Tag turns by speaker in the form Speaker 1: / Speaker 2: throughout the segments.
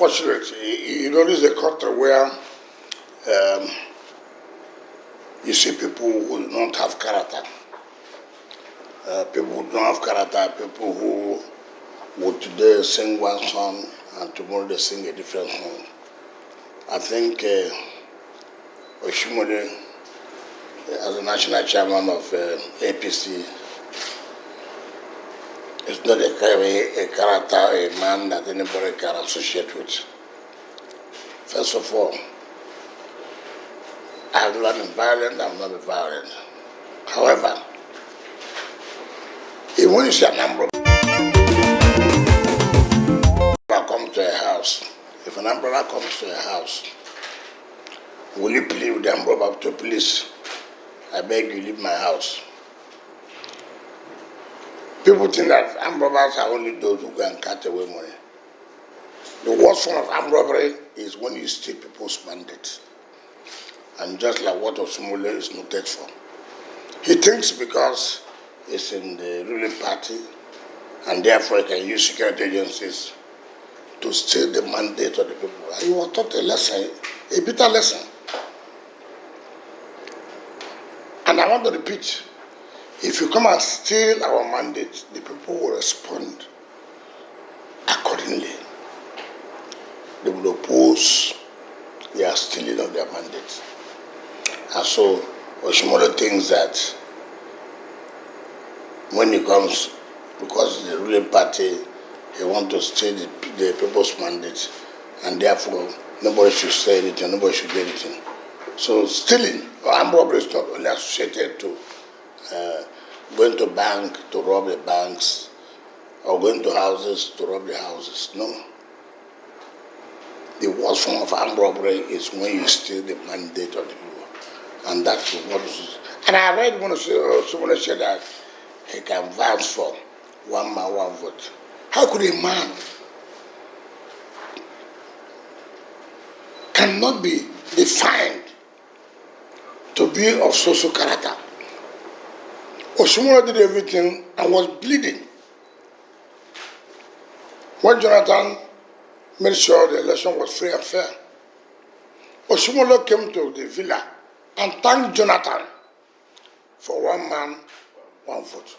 Speaker 1: unfortunate. You know, this is a country where you see people who don't have character. People who don't have character, people who would today sing one song and tomorrow they sing a different song. I think Oshiomhole, as the national chairman of APC, is not a character, a man that anybody can associate with. First of all, I have not been violent, I will not be violent. However, if when you see an umbrella come to a house, if an umbrella comes to a house, will you plead with the umbrella to police? I beg you, leave my house. People think that armed robbers are only those who go and cut away money. The worst form of armed robbery is when you steal people's mandates. And just like what Oshiomhole is noted for. He thinks because he's in the ruling party and therefore he can use security agencies to steal the mandate of the people. And he was taught a lesson, a bitter lesson. And I want to repeat, if you come and steal our mandate, the people will respond accordingly. They will oppose their stealing of their mandate. And so Oshiomhole thinks that when he comes, because the ruling party, he wants to steal the people's mandate, and therefore nobody should say anything, nobody should do anything. So stealing or armed robbery is not only associated to going to bank to rob the banks or going to houses to rob the houses. No. The worst form of armed robbery is when you steal the mandate of the people. And that's what is. And I read someone say that he can vouch for one man, one vote. How could a man cannot be defined to be of social character? Oshiomhole did everything and was bleeding. When Jonathan made sure the election was free and fair, Oshiomhole came to the villa and thanked Jonathan for one man, one vote.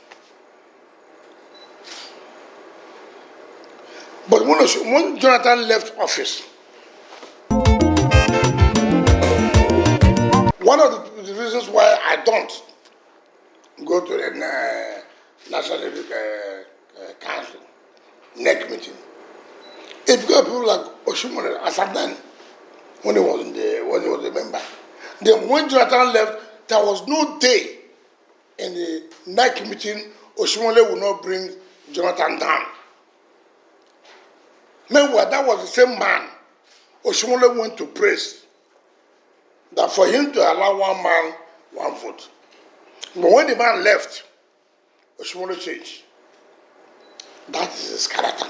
Speaker 1: But when Jonathan left office, one of the reasons why I don't go to the National Council NEC meeting is because people like Oshiomhole, as I've done when he was a member. Then when Jonathan left, there was no day in the NEC meeting Oshiomhole would not bring Jonathan down. Meanwhile, that was the same man Oshiomhole went to praise, that for him to allow one man, one vote. But when the man left, Oshiomhole changed. That is his character.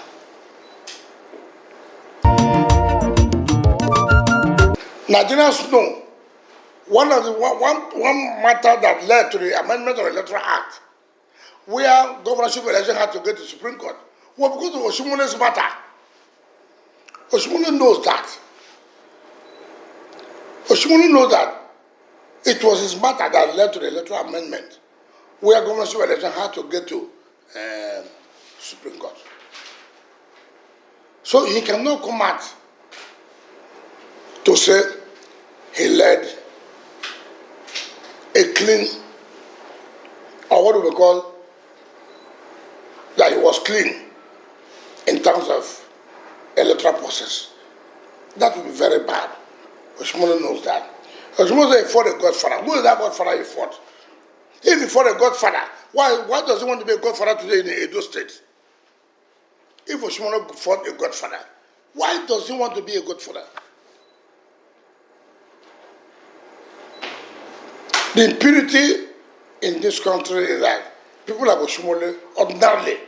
Speaker 1: Nigerians know one matter that led to the amendment of the Electoral Act, where governorship election had to go to the Supreme Court, was because of Oshimhole's matter. Oshiomhole knows that. Oshiomhole knows that it was his matter that led to the electoral amendment, where governorship election had to get to Supreme Court. So he cannot come out to say he led a clean, or what do we call, that he was clean in terms of electoral process. That would be very bad. Oshiomhole knows that. Oshiomhole he fought a godfather. Who is that godfather he fought? If he fought a godfather, why does he want to be a godfather today in Edo State? If Oshiomhole fought a godfather, why does he want to be a godfather? The impurity in this country is that people like Oshiomhole ordinarily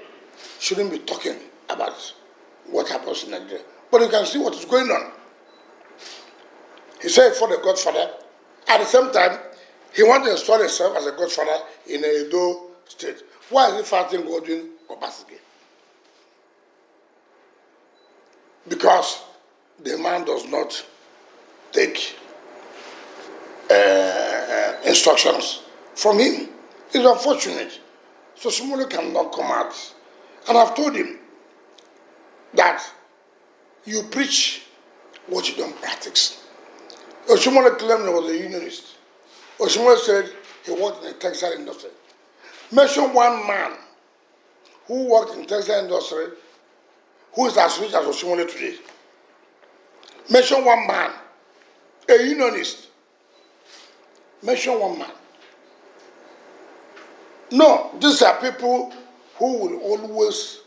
Speaker 1: shouldn't be talking about what happens in Nigeria. But you can see what is going on. He said for the godfather. At the same time, he wants to install himself as a godfather in Edo State. Why is he fighting Godwin Obaseki? Because the man does not take instructions from him. It's unfortunate. So Oshiomhole cannot come out. And I've told him that you preach what you don't practice. Oshiomhole claimed he was a unionist. Oshiomhole said he worked in the textile industry. Mention one man who worked in the textile industry who is as rich as Oshiomhole today. Mention one man, a unionist. Mention one man. No, these are people who will always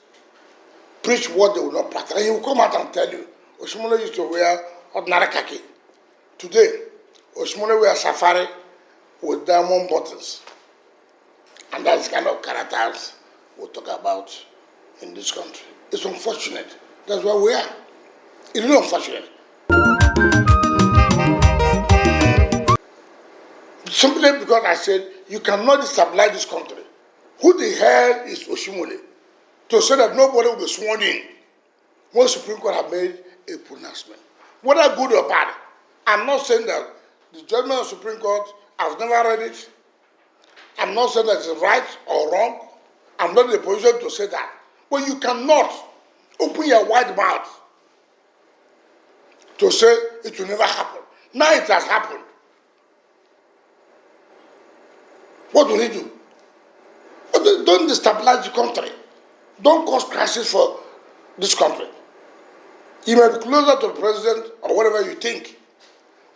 Speaker 1: preach what they will not practice. And he will come out and tell you, Oshiomhole used to wear ordinary khaki. Today, Oshiomhole wears safari with diamond buttons. And that's the kind of characters we'll talk about in this country. It's unfortunate. That's where we are. It's really unfortunate. Simply because I said you cannot destabilize this country. Who the hell is Oshiomhole to say that nobody will be sworn in when Supreme Court have made a pronouncement? Whether good or bad, I'm not saying that the judgment of Supreme Court, I've never read it. I'm not saying that it's right or wrong. I'm not in a position to say that. But you cannot open your wide mouth to say it will never happen. Now it has happened. What will he do? Don't destabilize the country. Don't cause crisis for this country. You may be closer to the president or whatever you think,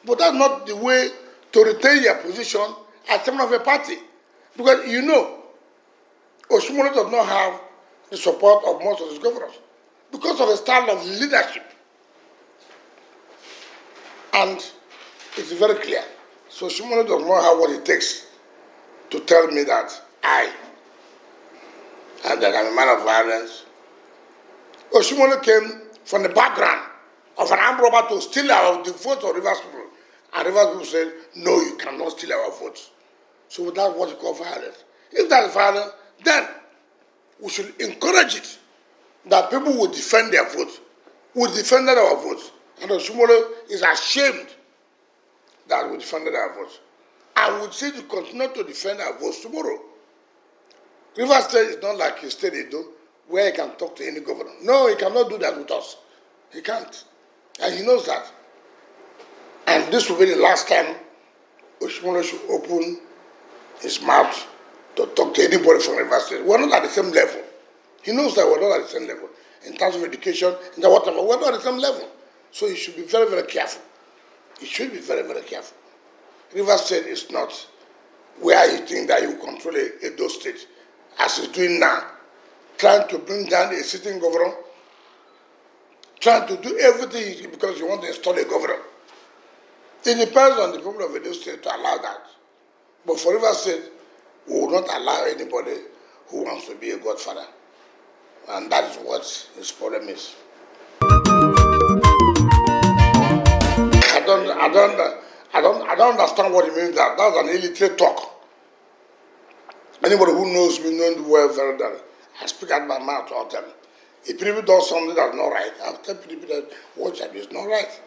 Speaker 1: but that's not the way to retain your position as chairman of a party. Because you know, Oshiomhole does not have the support of most of his governors because of the style of leadership. And it's very clear. So Oshiomhole does not have what it takes to tell me that and that I'm a man of violence. Oshiomhole came from the background of an armed robber to steal the votes of Rivers people. And Rivers people said, no, you cannot steal our votes. So that's what you call violence. If that's violence, then we should encourage it that people will defend their votes. We defended our votes. And Oshiomhole is ashamed that we defended our votes. I would say to continue to defend our votes tomorrow. Rivers State is not like a state Edo where he can talk to any governor. No, he cannot do that with us. He can't. And he knows that. And this will be the last time Oshiomhole should open his mouth to talk to anybody from Rivers State. We're not at the same level. He knows that we're not at the same level. In terms of education, in the whatever, we're not at the same level. So he should be very, very careful. He should be very, very careful. Rivers State is not where you think that you control Edo State, as he's doing now, trying to bring down a sitting governor, trying to do everything because you want to install a governor. It depends on the people of Edo State to allow that. But for Rivers State, we will not allow anybody who wants to be a godfather. And that is what his problem is. I don't understand what it means that. That's an illiterate talk. Anybody who knows me knows well very well. I speak out my mouth all the time. If people do something that's not right, I'll tell people that what I do is not right.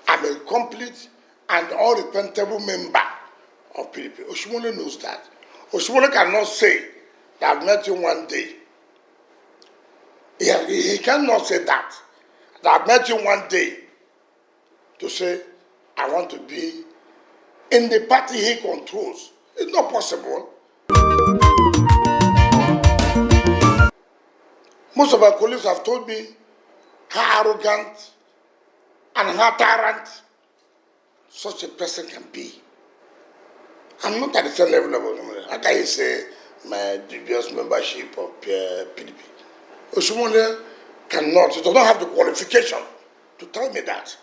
Speaker 1: I'm a complete and unrepentable member of PDP. Oshiomhole knows that. Oshiomhole cannot say that I've met him one day. He cannot say that I've met him one day to say, I want to be in the party he controls. It's not possible. Most of our colleagues have told me how arrogant and how tyrant such a person can be. I'm not at the same level of Oshiomhole. How can you say my dubious membership of PDP? Oshiomhole cannot, he does not have the qualification to tell me that.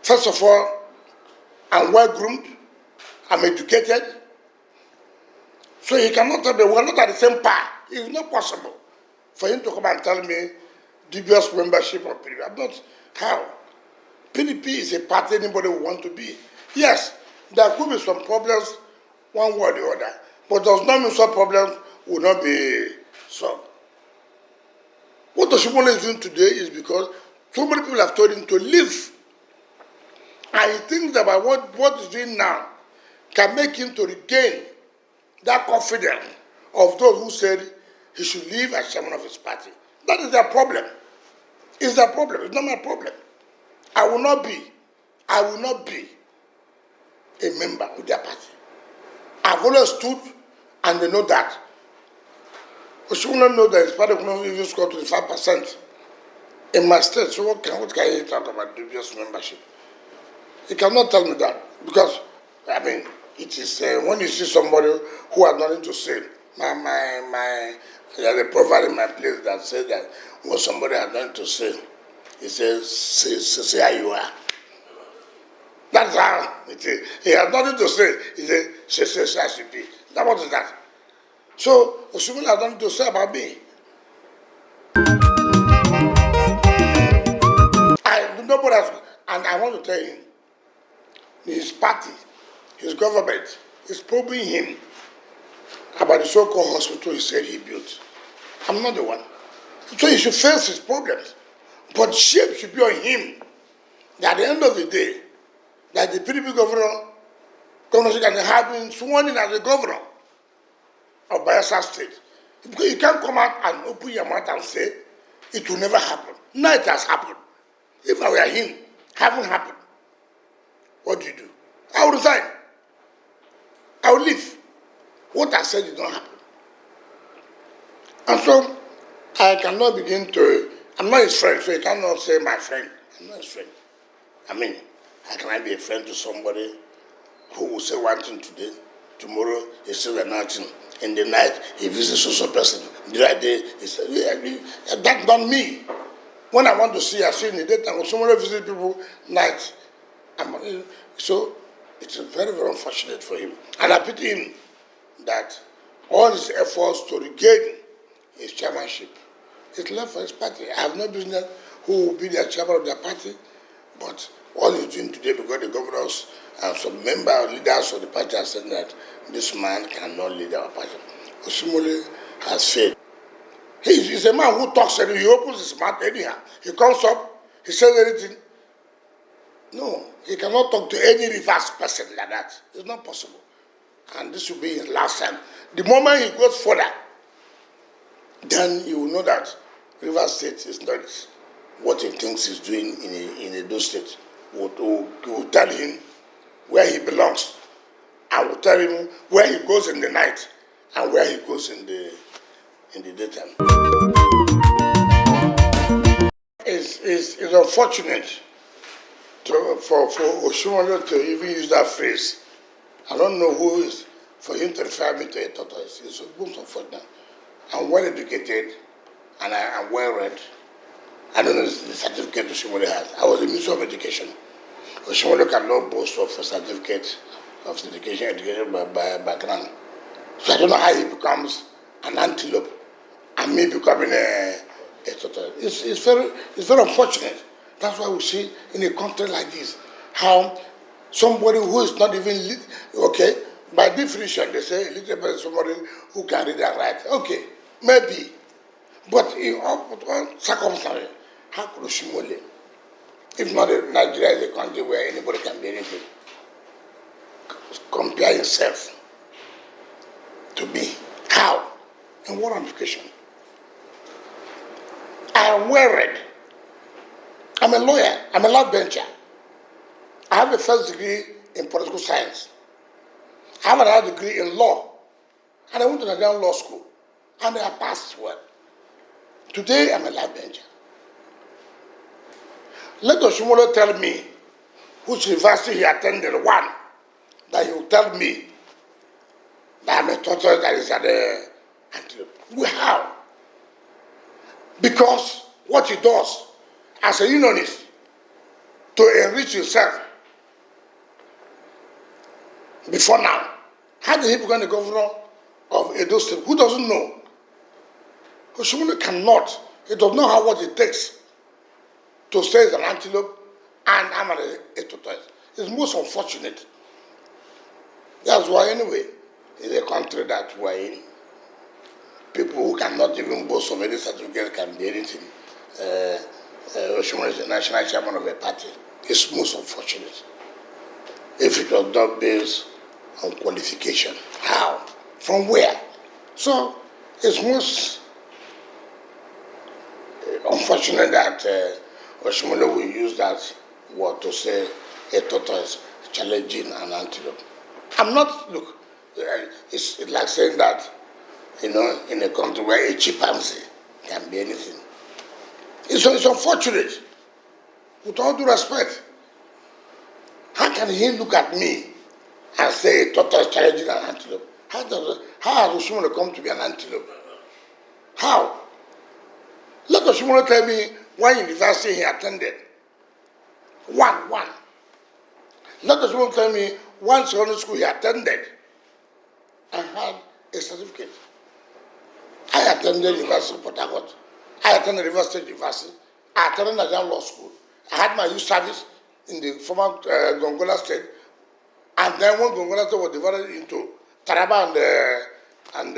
Speaker 1: First of all, I'm well-groomed, I'm educated, so he cannot tell me we're not at the same par. It's not possible for him to come and tell me dubious membership of PDP. I'm not, how? PDP is a party anybody would want to be. Yes, there could be some problems one way or the other, but does not mean some problems will not be solved. What Oshiomhole is doing today is because So many people have told him to leave. And he thinks that by what he's doing now can make him to regain that confidence of those who said he should leave as chairman of his party. That is their problem. It's their problem. It's not my problem. I will not be a member of their party. I've always stood, and they know that. Oshiomhole know that his party will not even score 25% in my state. So what can he talk about dubious membership? He cannot tell me that, because it is when you see somebody who has nothing to say. There's a proverb in my place that says that when somebody has nothing to say, he says, say how you are. That's how it is. He has nothing to say. He says, say I should be. That what is that? So Oshiomhole has nothing to say about me. Nobody has, and I want to tell him, his party, his government is probing him about the so-called hospital he said he built. I'm not the one. So he should face his problems. But shame should be on him that at the end of the day, that the PDP governor can have been sworn in as the governor of Bayelsa State. Because you can't come out and open your mouth and say it will never happen. Now it has happened. If I were him, haven't happened. What do you do? I will resign. I will leave. What I said did not happen. And so I cannot begin to, I'm not his friend, so he cannot say my friend. I'm not his friend. How can I be a friend to somebody who will say one thing today, tomorrow he says another thing, in the night he visits a social person, the other day he says, that's not me. When I want to see, I see in the daytime. When somebody visits people night, so it's very, very unfortunate for him. And I pity him that all his efforts to regain his chairmanship is left for his party. I have no business who will be the chairman of their party, but all he's doing today, because the governors and some leaders of the party are saying that this man cannot lead our party. Oshiomhole has failed. He's a man who talks and he opens his mouth anyhow. He comes up, he says anything. No, he cannot talk to any reverse person like that. It's not possible. And this will be his last time. The moment he goes further, then you will know that Rivers State is not what he thinks he's doing in Edo State. Will tell him where he belongs, and will tell him where he goes in the night and where he goes in the daytime. It's unfortunate for Oshiomhole to even use that phrase. I don't know who is, for him to refer me to a tortoise. It's most unfortunate. I'm well educated and I'm well read. I don't know the certificate Oshiomhole has. I was a Minister of Education. Oshiomhole cannot boast of a certificate of education by background. So I don't know how he becomes an antelope and me becoming a tortoise. It's very unfortunate. That's why we see in a country like this how somebody who is not even by definition they say literate is somebody who can read and write. Okay, maybe, but in all circumstances, how could Oshiomhole, if not Nigeria is a country where anybody can be anything, compare himself to me? How? In what application? I am well read. I'm a lawyer. I'm a law bencher. I have a first degree in political science. I have another degree in law. And I went to Nigerian law school. And I passed well. Today, I'm a law bencher. Let Oshiomhole tell me which university he attended, one, that he will tell me that I'm a tortoise that is at the antelope. How? Because what he does as a unionist to enrich himself before now. How did he become the governor of Edo State? Who doesn't know? Oshiomhole cannot. He does not have what it takes to say he's an antelope and I'm a tortoise. It's most unfortunate. That's why anyway, in a country that we're in, people who cannot even boast of any certificate can be anything. Oshiomhole is the national chairman of a party. It's most unfortunate. If it was done based on qualification, how? From where? So it's most unfortunate that Oshiomhole will use that word to say a tortoise challenging an antelope. I'm not, look, it's like saying that, in a country where a chimpanzee can be anything. It's unfortunate, with all due respect. How can he look at me and say a tortoise challenging an antelope? How has Oshiomhole come to be an antelope? How? Let Oshiomhole tell me what university he attended. One. Let Oshiomhole tell me one secondary school he attended and had a certificate. I attended University of Port Harcourt. I attended River State University. I attended Nigerian Law School. I had my youth service in the former Gongola State. And then when Gongola State was divided into Taraba and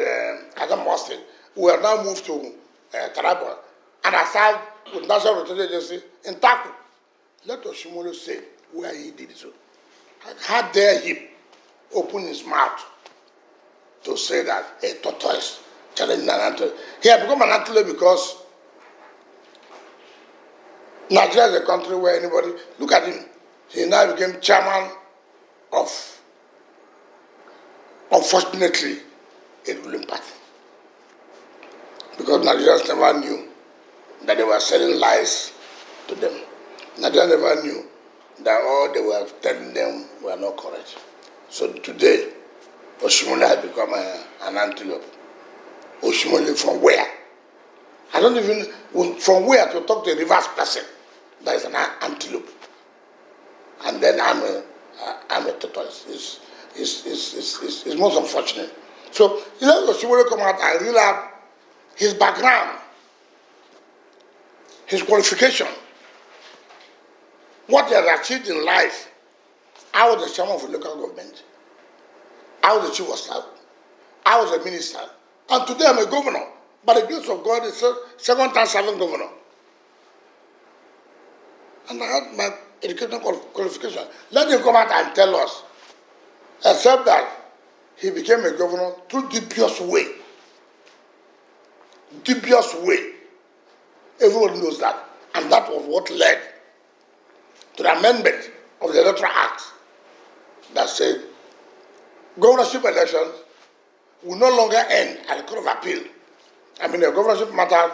Speaker 1: Adamawa State, we are now moved to Taraba. And I served with National Rotation Agency in Taku. Let Oshiomhole say where he did so. How dare he open his mouth to say that a tortoise challenging an antelope? He had become an antelope because Nigeria is a country where anybody, look at him, he now became chairman of, unfortunately, a ruling party. Because Nigerians never knew that they were selling lies to them. Nigerians never knew that all they were telling them were not correct. So today, Oshiomhole has become an antelope. Oshiomhole from where? I don't even, from where to talk to a reverse person that is an antelope. And then I'm a tortoise. It's most unfortunate. So, Oshiomhole come out and reel out his background, his qualification, what he has achieved in life. I was the chairman of a local government. I was the chief of staff. I was a minister. And today I'm a governor. By the grace of God, it's a second-time serving governor. And I had my educational qualification. Let him come out and tell us, except that he became a governor through dubious way. Dubious way. Everyone knows that. And that was what led to the amendment of the Electoral Act that said governorship elections will no longer end at the Court of Appeal. I mean, the governorship matter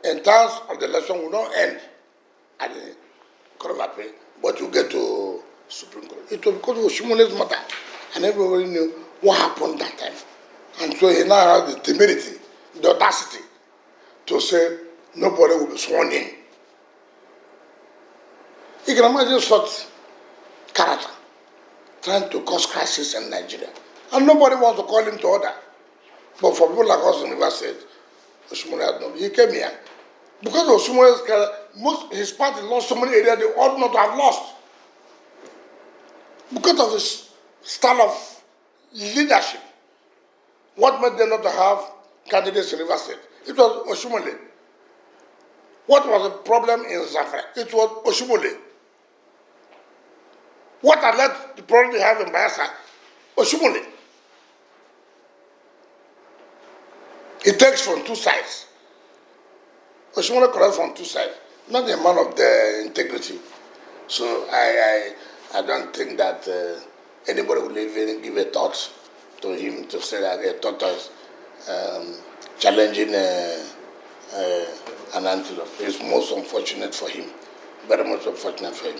Speaker 1: in terms of the election will not end at the Court of Appeal, but you get to Supreme Court. It was because of Oshimole's matter, and everybody knew what happened that time. And so he now has the temerity, the audacity to say nobody will be sworn in. You can imagine such character trying to cause crisis in Nigeria. And nobody wants to call him to order. But for people like us in River State, Oshiomhole had no. He came here. Because of Oshiomhole's character, his party lost so many areas they ought not to have lost. Because of his style of leadership. What made them not to have candidates in River State? It was Oshiomhole. What was the problem in Zamfara? It was Oshiomhole. What had led the problem they have in Bayelsa? Oshiomhole. He takes from two sides. Oshiomhole corrects from two sides. Not a man of the integrity. So I don't think that anybody will even give a thought to him to say that a tortoise challenging an antelope. It's most unfortunate for him. Very much unfortunate for him.